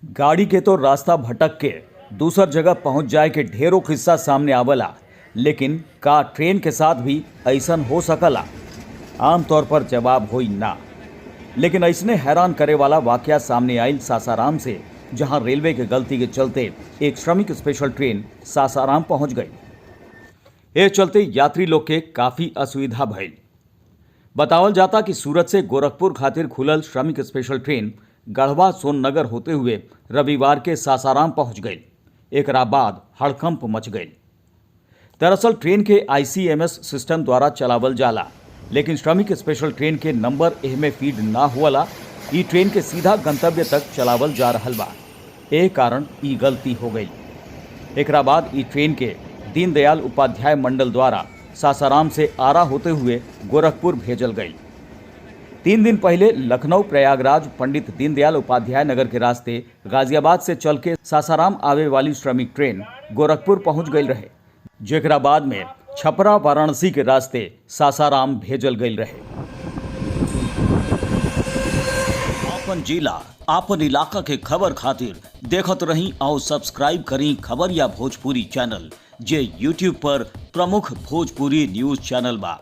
गाड़ी के तो रास्ता भटक के दूसर जगह पहुंच जाए के ढेरों किस्सा सामने आवला, लेकिन का ट्रेन के साथ भी ऐसन हो सकला? आमतौर पर जवाब होई ना। लेकिन ऐसने हैरान करे वाला वाकया सामने आयल सासाराम से, जहां रेलवे के गलती के चलते एक श्रमिक स्पेशल ट्रेन सासाराम पहुंच गई। ए चलते यात्री लोग के काफी असुविधा भइल। बतावल जाता कि सूरत से गोरखपुर खातिर खुलल श्रमिक स्पेशल ट्रेन गढ़वा सोननगर होते हुए रविवार के सासाराम पहुंच गई। एकरा बाद हड़कंप मच गई। दरअसल ट्रेन के आईसीएमएस सिस्टम द्वारा चलावल जाला, लेकिन श्रमिक स्पेशल ट्रेन के नंबर एह में फीड ना हुआला। ई ट्रेन के सीधा गंतव्य तक चलावल जा रहल बा। एह कारण ई गलती हो गई। एकरा बाद ई ट्रेन के दीनदयाल उपाध्याय मंडल द्वारा सासाराम से आरा होते हुए गोरखपुर भेजल गई। 3 दिन पहले लखनऊ प्रयागराज पंडित दीनदयाल उपाध्याय नगर के रास्ते गाजियाबाद से चल के सासाराम आवे वाली श्रमिक ट्रेन गोरखपुर पहुंच गई रहे, जेकरा बाद में छपरा वाराणसी के रास्ते सासाराम भेजल गई रहे। आपन जिला आपन इलाका के खबर खातिर देखत रही और सब्सक्राइब करी खबरिया भोजपुरी चैनल, जे यूट्यूब पर प्रमुख भोजपुरी न्यूज चैनल बा।